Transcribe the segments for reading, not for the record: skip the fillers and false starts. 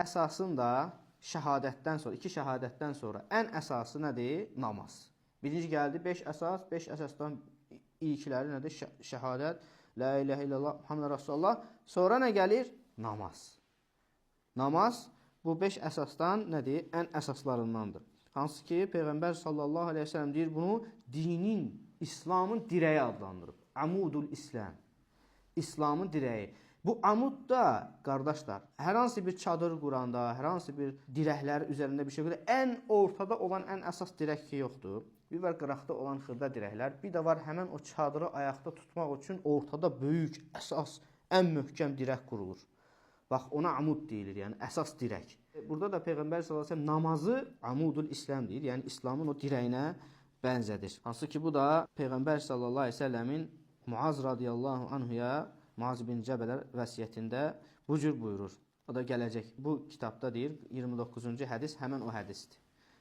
Əsasın da şəhadətdən sonra, iki şəhadətdən sonra ən əsası nədir? Namaz. Birinci gəldi 5 əsas, 5 əsasdan ilkləri nədir? Şəhadət, la ilahə illallah, Muhammed Rasulullah. Sonra nə gəlir? Namaz. Namaz bu 5 əsasdan nədir? Ən əsaslarındandır. Hansı ki, Peyğəmbər sallallahu aleyhi ve sellem deyir, bunu dinin, İslamın dirəyi adlandırıb. Amudul İslam. İslamın dirəyi. Bu amud da, qardaşlar, hər hansı bir çadır quranda, hər hansı bir dirəklər üzərində bir şey quranda, ən ortada olan ən əsas dirək ki, yoxdur. Bir var qıraqda olan xırda dirəklər, bir də var həmən o çadırı ayaqda tutmaq üçün ortada böyük, əsas, ən möhkəm dirək qurulur. Bax, ona amud deyilir, yəni əsas dirək. Burada da Peyğəmbər sallallahu əleyhi və səlləm namazı amudul İslam deyir, yəni İslamın o dirəyinə bənzədir. Hansı ki, bu da Peyğəmbər sallallahu əleyhi və səlləmin Muaz radiyallahu anhuya Muaz bin Cəbələ vəsiyyətində bu cür buyurur. O da gələcək. Bu kitabda deyir, 29-cu hədis həmən o hədisdir.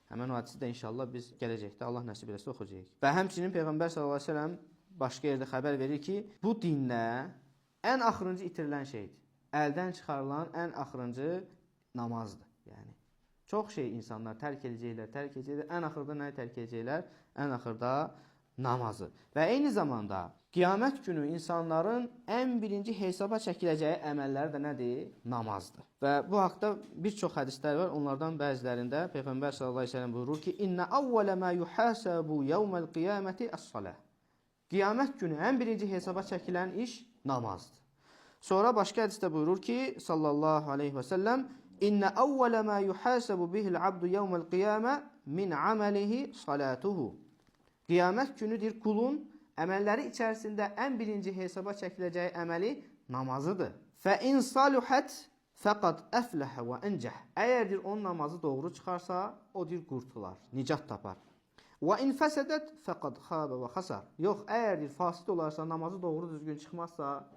Həmən o hədisi də inşallah biz gələcəkdə Allah nəsib eləsə oxuyacağıq. Və həmçinin Peyğəmbər sallallahu əleyhi və səlləm başqa yerdə xəbər verir ki, bu dində ən axırıncı itirilən şeydir. Əldən çıxarılan ən axırıncı namazdır. Yəni çox şey insanlar tərk edəcəklər. Ən axırda nəyi tərk edəcəklər? Ən axırda namazı. Və eyni zamanda qiyamət günü insanların ən birinci hesaba çəkiləcəyi əməlləri də nədir? Namazdır. Və bu haqda bir çox hədislər var. Onlardan bəzilərində Peyğəmbər sallallahu əleyhi və səlləm buyurur ki: "İnne awwala ma yuhasabu yawmal qiyamati as-salah." Qiyamət günü ən birinci hesaba çəkilən iş namazdır. Sonra başqa hədisdə buyurur ki, sallallahu aleyhi və səlləm, "İnne awwala ma yuhasabu bihil abdu yawmal qiyamə min amalihi salatuhu." Qiyamət günüdür kulun əməlləri içərisində ən birinci hesaba çəkiləcəyi əməli namazıdır. Fə in saluhat faqad aflaha və encah. Əgərdir onun namazı doğru çıxarsa, o dir qurtular, nicat tapar. Və in fasadat faqad xaba və xasar. Yox, əgərdir fasid olarsa, namazı doğru düzgün çıxmazsa,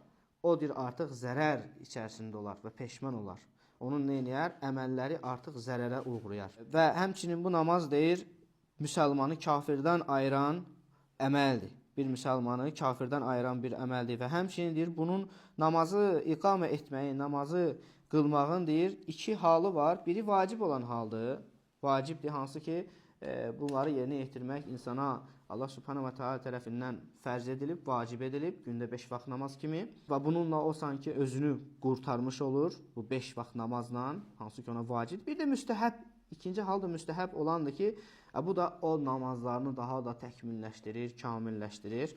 o dir artıq zərər içərisində olar və peşman olar. Onun neyniyər? Əməlləri artıq zərərə uğrayar. Və həmçinin bu namaz deyir, müsəlmanı kafirdən ayıran əməldir. Bir müsəlmanı kafirdən ayıran bir əməldir. Və həmçinin deyir, bunun namazı iqamə etməyi, namazı qılmağın deyir, iki halı var. Biri vacib olan haldır. Vacibdir, hansı ki, bunları yerinə yetirmək insana Allah subhanahu wa ta'ala tərəfindən fərz edilib, vacib edilib, gündə 5 vaxt namaz kimi. Və bununla o sanki özünü qurtarmış olur, bu 5 vaxt namazla, hansı ki ona vacib. Bir də müstəhəb, ikinci hal da müstəhəb olandır ki, bu da o namazlarını daha da təkmilləşdirir, kamilləşdirir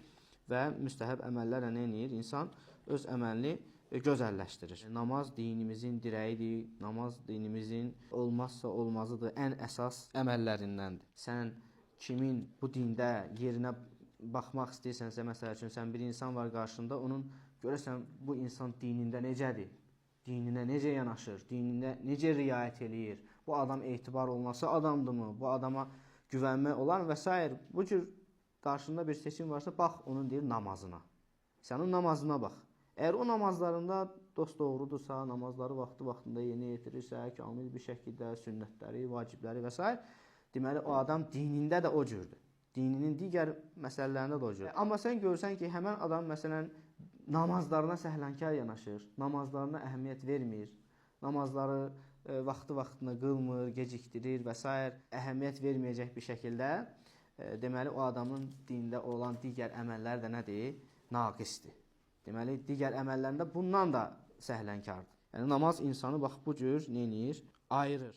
və müstəhəb əməllərlə nə edir? İnsan öz əməlini gözəlləşdirir. Namaz dinimizin dirəyidir, namaz dinimizin olmazsa olmazıdır, ən əsas əməllərindəndir. Sən kimin bu dində yerinə baxmaq istəyirsənsə, məsəl üçün, sən bir insan var qarşında, onun görəsən bu insan dinində necədir? Dininə necə yanaşır? Dininə necə riayət eləyir? Bu adam etibar olunası adamdırmı? Bu adama güvənmək olar və s. Bu cür qarşında bir seçim varsa, bax onun deyir namazına. Sənin namazına bax. Əgər o namazlarında dost doğrudursa, namazları vaxtında yerinə yetirirsə, kamil bir şəkildə sünnətləri, vacibləri və s. deməli, o adam dinində də o cürdür. Dininin digər məsələlərində də o cürdür. Amma sən görsən ki, həmən adam məsələn namazlarına səhlənkar yanaşır, namazlarına əhəmiyyət vermir, namazları vaxtına qılmır, gecikdirir və s. əhəmiyyət verməyəcək bir şəkildə, deməli, o adamın dində olan digər əməllər də nədir? Naqisdir. Deməli, digər əməllərində bundan da səhlənkardır. Yəni, namaz insanı bax bu cür neyinir? Ayırır.